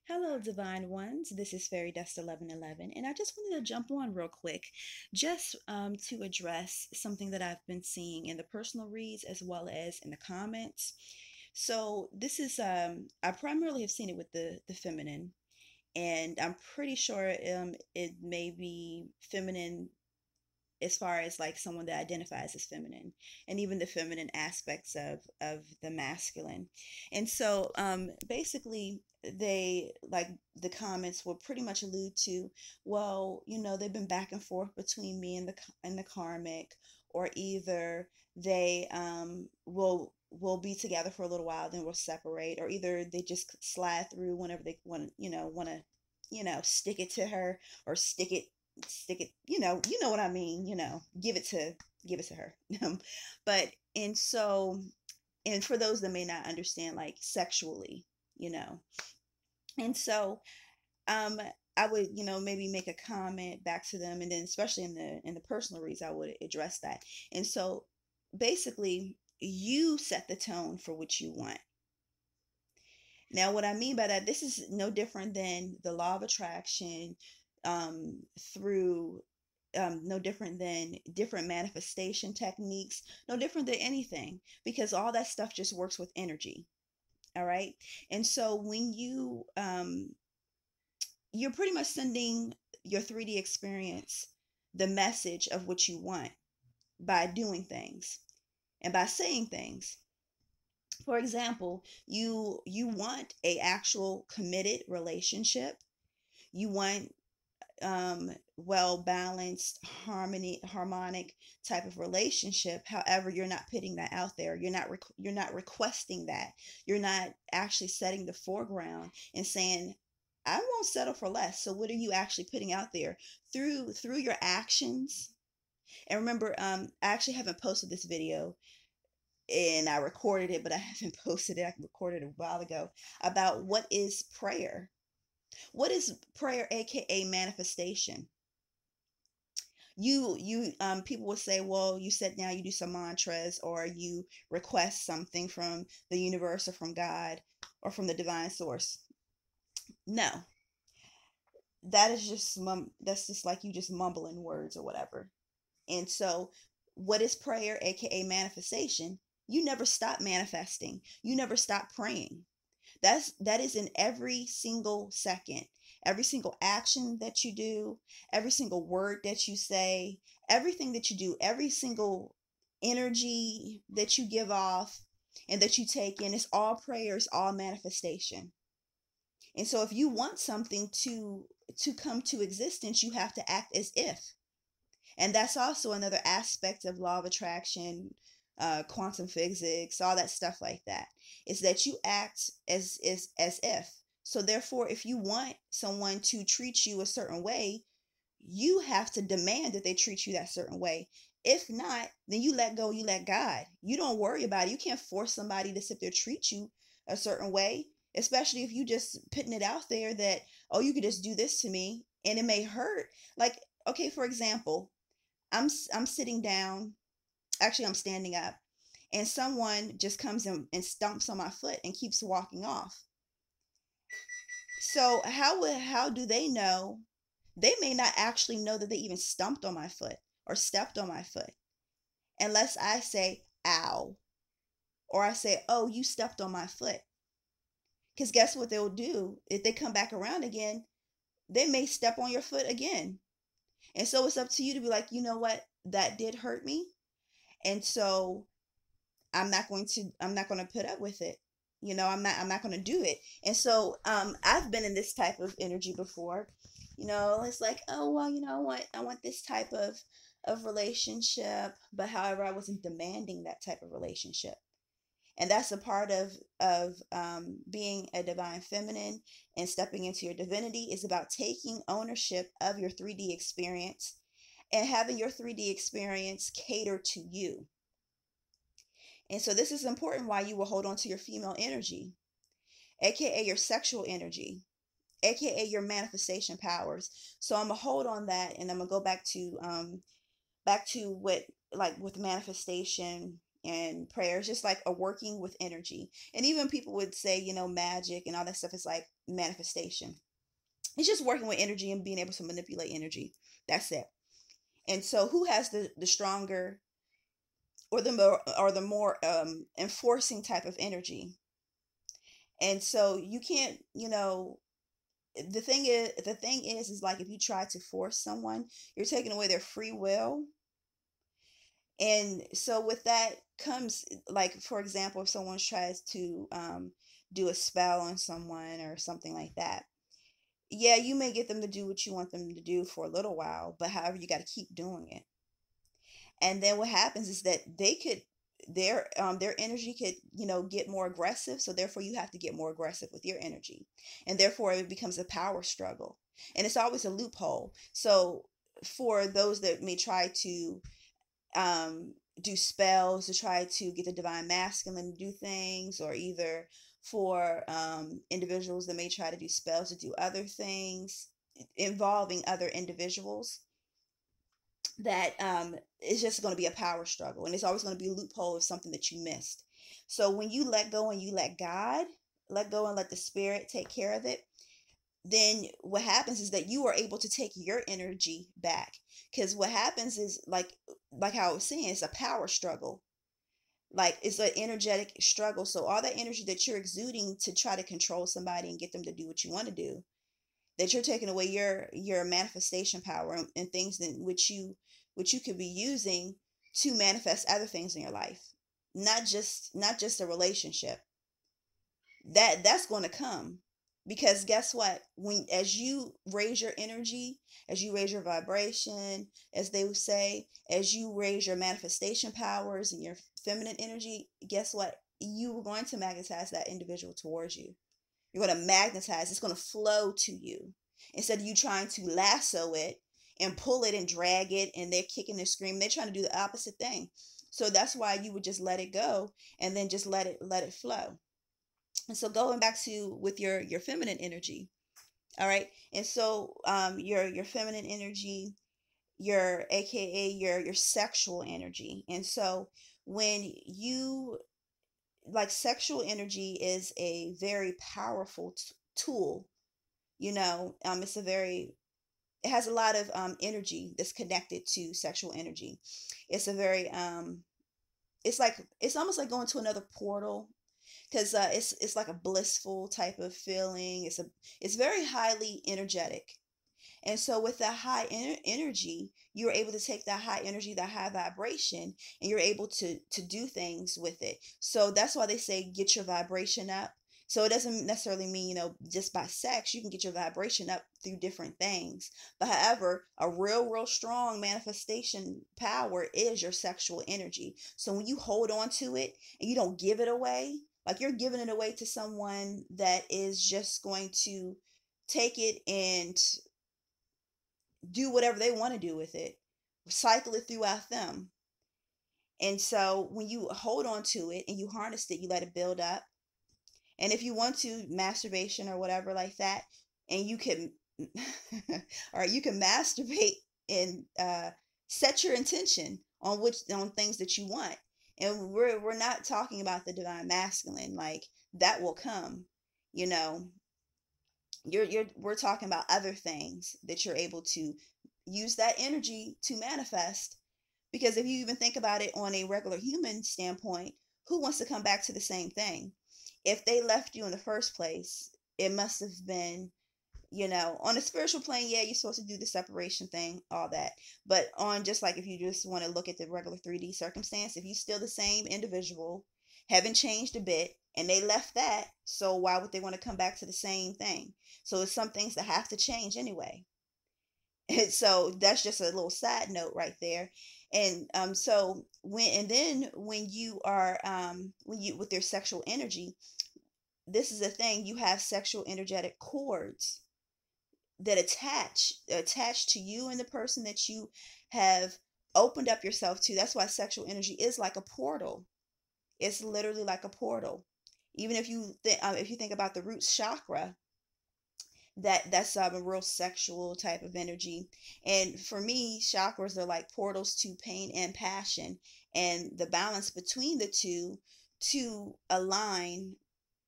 Hello, Divine Ones. This is Fairy Dust 1111, and I just wanted to jump on real quick just to address something that I've been seeing in the personal reads as well as in the comments. So, this is, I primarily have seen it with the feminine, and I'm pretty sure it may be feminine as far as like someone that identifies as feminine and even the feminine aspects of the masculine. And so basically they like the comments will pretty much allude to, well, they've been back and forth between me and the karmic, or either they will be together for a little while, then we'll separate, or either they just slide through whenever they want to stick it to her, or stick it, you know what I mean, give it to her. But and so, and for those that may not understand, like sexually, you know and so um I would, maybe make a comment back to them, and then especially in the personal reads I would address that. And so basically, you set the tone for what you want. Now, what I mean by that, this is no different than the law of attraction, through no different than different manifestation techniques, no different than anything, because all that stuff just works with energy. All right. And so when you're pretty much sending your 3D experience the message of what you want by doing things and by saying things. For example, you want a actual committed relationship. You want well balanced, harmonic type of relationship. However, you're not putting that out there. You're not requesting that. You're not actually setting the foreground and saying, I won't settle for less. So what are you actually putting out there through your actions? And remember, I actually haven't posted this video, and I recorded it, but I haven't posted it. I recorded it a while ago, about what is prayer. What is prayer, aka manifestation? People will say, well, you sit down, you do some mantras, or you request something from the universe or from God or from the divine source. No, that's just like you just mumbling words or whatever. And so, what is prayer, aka manifestation? You never stop manifesting. You never stop praying. That is in every single second, every single action that you do, every single word that you say, everything that you do, every single energy that you give off and that you take in. It's all prayers, all manifestation. And so if you want something to come to existence, you have to act as if. And that's also another aspect of law of attraction, quantum physics, all that stuff like that. Is that you act as if. So therefore, if you want someone to treat you a certain way, you have to demand that they treat you that certain way. If not, then you let go, you let God. You don't worry about it. You can't force somebody to sit there treat you a certain way, especially if you just putting it out there that, oh, you could just do this to me and it may hurt. Like, okay, for example, I'm sitting down, actually I'm standing up, and someone just comes in and stomps on my foot and keeps walking off. So how do they know? They may not actually know that they even stomped on my foot or stepped on my foot unless I say ow, or I say, oh, you stepped on my foot. Because guess what they'll do? If they come back around again, they may step on your foot again. And so it's up to you to be like, you know what, that did hurt me. And so I'm not going to put up with it. I'm not going to do it. And so I've been in this type of energy before. It's like, oh, well, I want this type of relationship, but however, I wasn't demanding that type of relationship. And that's a part of being a divine feminine and stepping into your divinity, is about taking ownership of your 3D experience and having your 3D experience cater to you. And so this is important, why you will hold on to your female energy, aka your sexual energy, aka your manifestation powers. So I'm gonna hold on that, and I'm gonna go back to what, like with manifestation and prayer is just like a working with energy. And even people would say, magic and all that stuff is like manifestation. It's just working with energy and being able to manipulate energy. That's it. And so who has the stronger or the more enforcing type of energy? And so you can't, the thing is like if you try to force someone, you're taking away their free will. And so with that comes, like, for example, if someone tries to do a spell on someone or something like that, yeah, you may get them to do what you want them to do for a little while, but however, you got to keep doing it. And then what happens is that their energy could, get more aggressive. So therefore you have to get more aggressive with your energy. And therefore it becomes a power struggle. And it's always a loophole. So for those that may try to do spells to try to get the divine masculine to do things, or either for individuals that may try to do spells to do other things involving other individuals, that it's just going to be a power struggle, and it's always going to be a loophole of something that you missed. So when you let go and you let God let go and let the spirit take care of it, then what happens is that you are able to take your energy back. Because what happens is like how I was saying, it's a power struggle. Like it's an energetic struggle. So all that energy that you're exuding to try to control somebody and get them to do what you want to do, that you're taking away your manifestation power, and things that which you could be using to manifest other things in your life. Not just a relationship. That's going to come, because guess what, when as you raise your energy, as you raise your vibration, as they would say, as you raise your manifestation powers and your feminine energy, guess what, you are going to magnetize that individual towards you. You're going to magnetize, it's going to flow to you, instead of you trying to lasso it and pull it and drag it, and they're kicking and screaming. They're trying to do the opposite thing. So that's why you would just let it go, and then just let it flow. And so going back to with your feminine energy, all right. And so your feminine energy, your AKA your sexual energy. And so when you like, sexual energy is a very powerful tool. It has a lot of energy that's connected to sexual energy. It's a very it's almost like going to another portal, because it's like a blissful type of feeling. It's very highly energetic. And so with that high energy, you're able to take that high energy, that high vibration, and you're able to do things with it. So that's why they say get your vibration up. So it doesn't necessarily mean, just by sex. You can get your vibration up through different things. But however, a real strong manifestation power is your sexual energy. So when you hold on to it and you don't give it away, like you're giving it away to someone that is just going to take it and do whatever they want to do with it, cycle it throughout them. And so when you hold on to it and you harness it, you let it build up. And if you want to, masturbation or whatever like that, and you can, or you can masturbate and set your intention on things that you want. And we're not talking about the divine masculine, like that will come, you know. We're talking about other things that you're able to use that energy to manifest. Because if you even think about it on a regular human standpoint, who wants to come back to the same thing? If they left you in the first place, it must have been, on a spiritual plane, yeah, you're supposed to do the separation thing, all that. But on just like, if you just want to look at the regular 3D circumstance, if you're still the same individual, haven't changed a bit, and they left that, so why would they want to come back to the same thing? So it's some things that have to change anyway. And so that's just a little side note right there. And so when you are when you with your sexual energy, this is the thing, you have sexual energetic cords that attach to you and the person that you have opened up yourself to. That's why sexual energy is like a portal. It's literally like a portal. Even if you think about the root chakra, that's a real sexual type of energy. And for me, chakras are like portals to pain and passion, and the balance between the two to align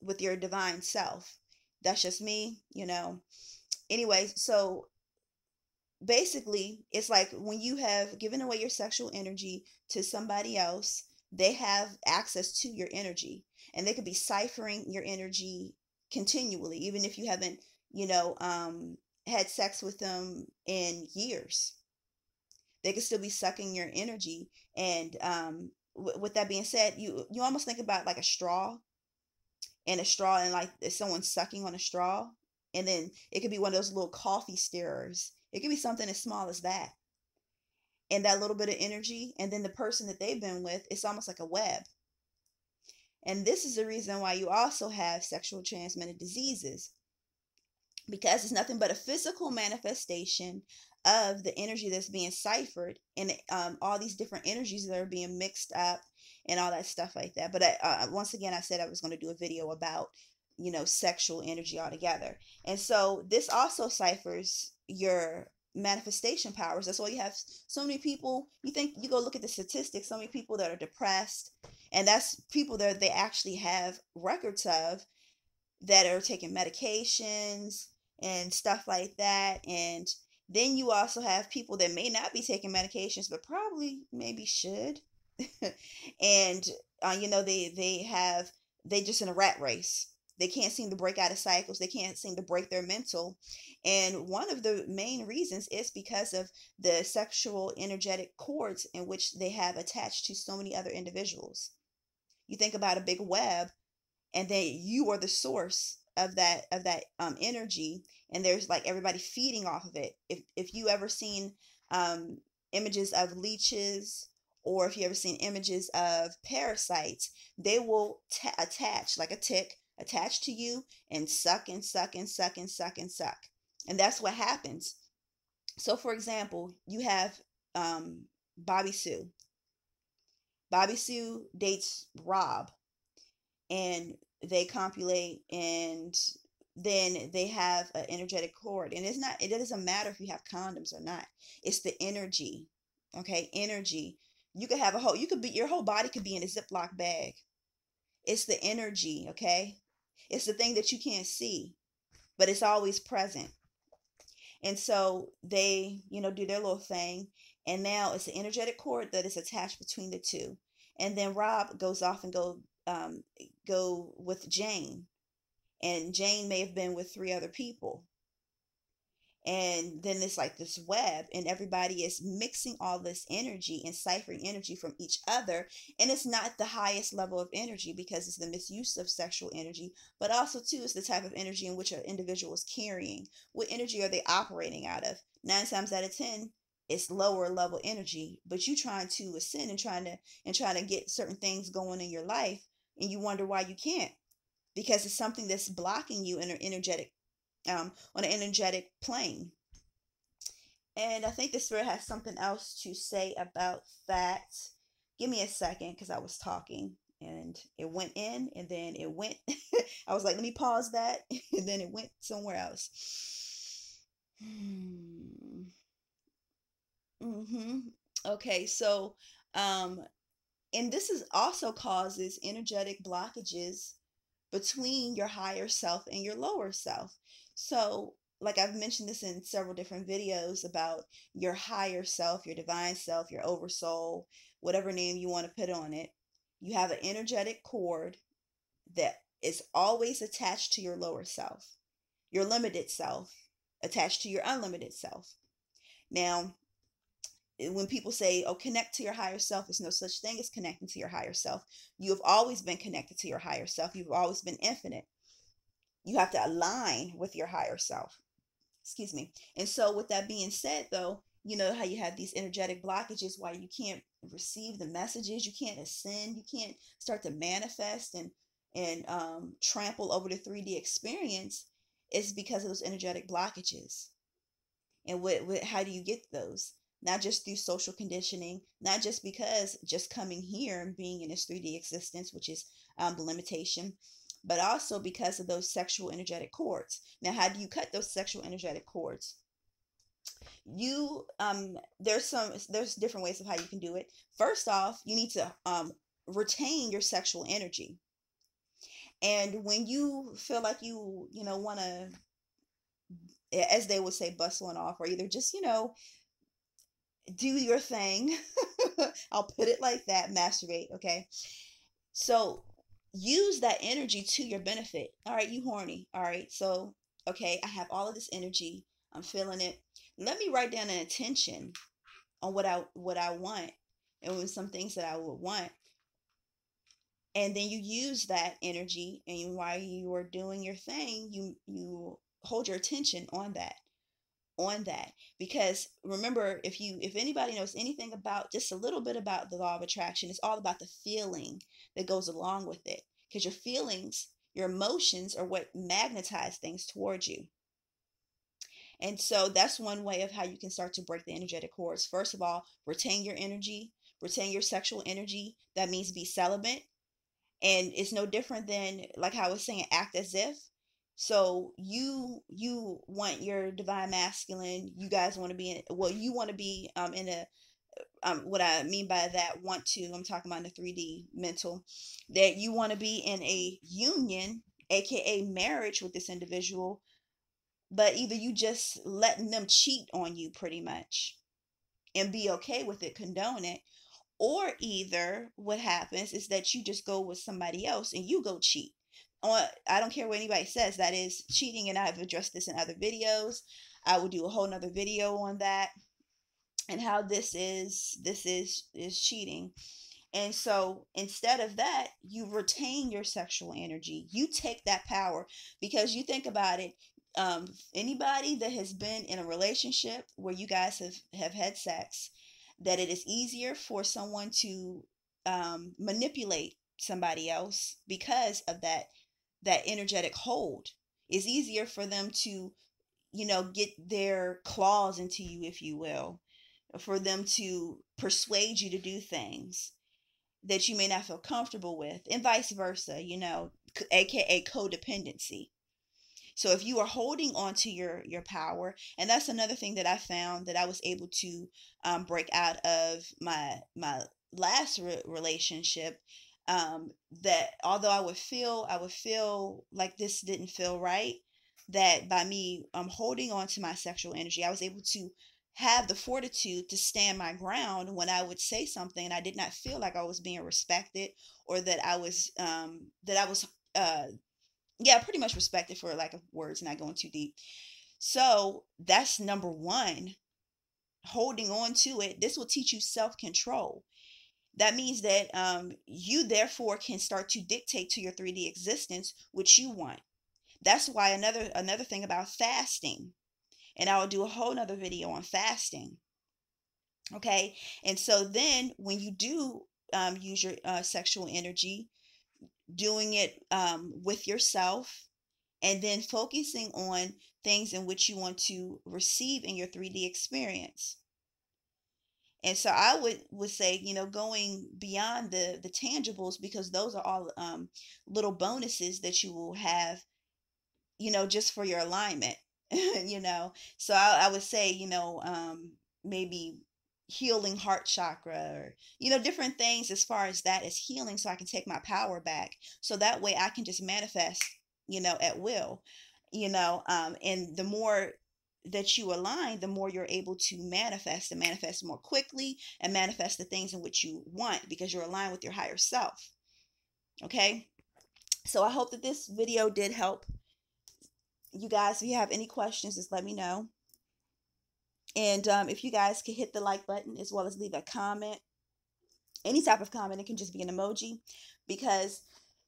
with your divine self. That's just me, you know. Anyway, so basically, it's like when you have given away your sexual energy to somebody else, they have access to your energy, and they could be ciphering your energy continually, even if you haven't, you know, had sex with them in years. They could still be sucking your energy. And with that being said, you almost think about like a straw, and like if someone's sucking on a straw, and then it could be one of those little coffee stirrers. It could be something as small as that, and that little bit of energy, and then the person that they've been with, it's almost like a web. And this is the reason why you also have sexual transmitted diseases, because it's nothing but a physical manifestation of the energy that's being ciphered, and all these different energies that are being mixed up and all that stuff like that. But once again, I said I was going to do a video about, you know, sexual energy altogether. And so this also ciphers your manifestation powers. That's why you have so many people. You think, you go look at the statistics, so many people that are depressed, and that's people that they actually have records of, that are taking medications and stuff like that. And then you also have people that may not be taking medications, but probably maybe should. And you know, they just in a rat race. They can't seem to break out of cycles. They can't seem to break their mental. And one of the main reasons is because of the sexual energetic cords in which they have attached to so many other individuals. You think about a big web, and then you are the source of that energy, and there's like everybody feeding off of it. If you ever seen images of leeches, or if you ever seen images of parasites, they will attach like a tick, attach to you and suck and suck and suck and suck and suck. And that's what happens. So for example, you have Bobby Sue. Bobby Sue dates Rob, and they copulate, and then they have an energetic cord. And it doesn't matter if you have condoms or not. It's the energy. Okay, energy. You could have your whole body could be in a Ziploc bag. It's the energy. Okay, it's the thing that you can't see, but it's always present. And so they, you know, do their little thing, and now it's an energetic cord that is attached between the two. And then Rob goes off and go with Jane, and Jane may have been with 3 other people. And then it's like this web, and everybody is mixing all this energy and ciphering energy from each other. And it's not the highest level of energy, because it's the misuse of sexual energy, but also too it's the type of energy in which an individual is carrying. What energy are they operating out of? 9 times out of 10, it's lower level energy, but you trying to ascend and trying to get certain things going in your life, and you wonder why you can't, because it's something that's blocking you in an energetic on an energetic plane. And I think the spirit has something else to say about that. Give me a second, because I was talking and it went in and then it went. I was like, let me pause that, and then it went somewhere else. Mm-hmm. Okay, so and this is also causes energetic blockages between your higher self and your lower self. So, like I've mentioned this in several different videos about your higher self, your divine self, your oversoul, whatever name you want to put on it. You have an energetic cord that is always attached to your lower self, your limited self, attached to your unlimited self. Now, when people say, oh, connect to your higher self, there's no such thing as connecting to your higher self. You have always been connected to your higher self. You've always been infinite. You have to align with your higher self. Excuse me. And so with that being said, though, you know how you have these energetic blockages, why you can't receive the messages, you can't ascend, you can't start to manifest and trample over the 3D experience, is because of those energetic blockages. And how do you get those? Not just through social conditioning, not just because just coming here and being in this 3D existence, which is the limitation, but also because of those sexual energetic cords. Now, how do you cut those sexual energetic cords? You there's different ways of how you can do it. First off, you need to retain your sexual energy. And when you feel like you want to, as they would say, bust one off, or either just do your thing. I'll put it like that, masturbate, okay? So use that energy to your benefit. All right, you horny. All right, so okay, I have all of this energy. I'm feeling it. Let me write down an intention on what I want, and with some things that I would want. And then you use that energy, and while you are doing your thing, you hold your attention on that, because remember, if anybody knows anything about just a little bit about the law of attraction, it's all about the feeling that goes along with it, because your feelings, your emotions are what magnetize things towards you. And so that's one way of how you can start to break the energetic cords. First of all, retain your energy, retain your sexual energy. That means be celibate. And it's no different than, like how I was saying, act as if. So you want your divine masculine. You guys want to be you want to be in a what I mean by that, want to, I'm talking about the 3D mental, that you want to be in a union, aka marriage, with this individual, but either you just letting them cheat on you pretty much and be okay with it, condone it, or either what happens is that you just go with somebody else and you go cheat. I don't care what anybody says, that is cheating, and I've addressed this in other videos. I will do a whole nother video on that and how this is cheating. And so instead of that, you retain your sexual energy. You take that power, because you think about it. Anybody that has been in a relationship where you guys have had sex, that it is easier for someone to manipulate somebody else because of that energetic hold. It's easier for them to get their claws into you, if you will, for them to persuade you to do things that you may not feel comfortable with, and vice versa, aka codependency. So if you are holding on to your power, and that's another thing that I found that I was able to break out of my last relationship, that although I would feel like this didn't feel right, that by me holding on to my sexual energy, I was able to have the fortitude to stand my ground when I would say something and I did not feel like I was being respected, or that I was yeah, pretty much respected, for lack of words, not going too deep. So that's number one, holding on to it. This will teach you self-control. That means that you therefore can start to dictate to your 3D existence what you want. That's why another thing about fasting, and I will do a whole nother video on fasting. Okay, and so then when you do use your sexual energy, doing it with yourself, and then focusing on things in which you want to receive in your 3D experience. And so I would say, going beyond the tangibles, because those are all little bonuses that you will have, just for your alignment. So I would say, maybe healing heart chakra, or different things as far as that is healing, so I can take my power back, so that way I can just manifest at will. And the more that you align, the more you're able to manifest, and manifest more quickly, and manifest the things in which you want, because you're aligned with your higher self. Okay, so I hope that this video did help you guys. If you have any questions, just let me know. And if you guys could hit the like button, as well as leave a comment, any type of comment, it can just be an emoji, because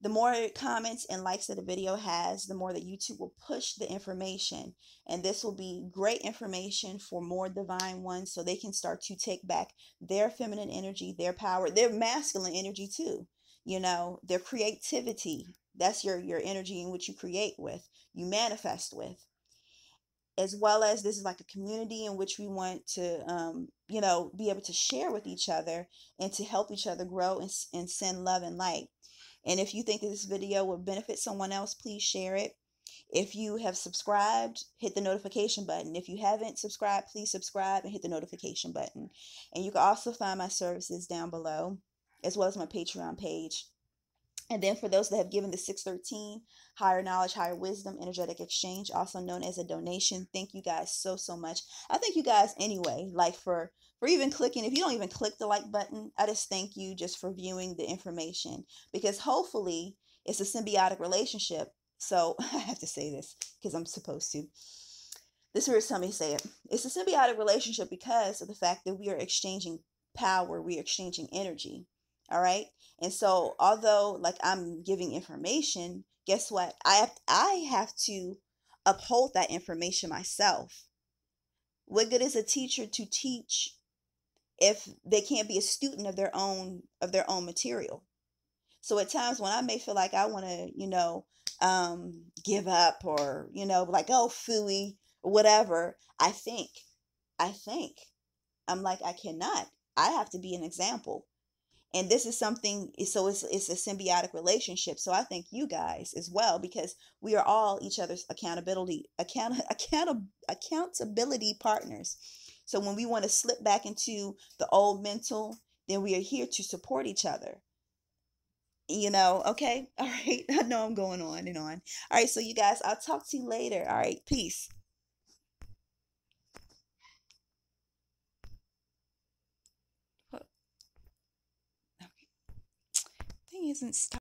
the more comments and likes that a video has, the more that YouTube will push the information. And this will be great information for more divine ones, so they can start to take back their feminine energy, their power, their masculine energy too. Their creativity. That's your energy in which you create with, you manifest with. As well as, this is like a community in which we want to, be able to share with each other, and to help each other grow, and send love and light. And if you think that this video would benefit someone else, please share it. If you have subscribed, hit the notification button. If you haven't subscribed, please subscribe and hit the notification button. And you can also find my services down below, as well as my Patreon page. And then for those that have given the 613 Higher Knowledge, Higher Wisdom Energetic Exchange, also known as a donation, thank you guys so, so much. I thank you guys anyway, like for even clicking. If you don't even click the like button, I just thank you just for viewing the information, because hopefully it's a symbiotic relationship. So I have to say this because I'm supposed to. This is how me say it. It's a symbiotic relationship because of the fact that we are exchanging power, we are exchanging energy. All right. And so, although like I'm giving information, guess what? I have to uphold that information myself. What good is a teacher to teach if they can't be a student of their own material? So at times when I may feel like I want to, give up, or, like, oh, phooey, or whatever, I think, I'm like, I cannot. I have to be an example. And this is something, so it's a symbiotic relationship. So I thank you guys as well, because we are all each other's accountability partners. So when we want to slip back into the old mental, then we are here to support each other. Okay. All right. I know I'm going on and on. All right. So you guys, I'll talk to you later. All right. Peace. What? Okay. Thing isn't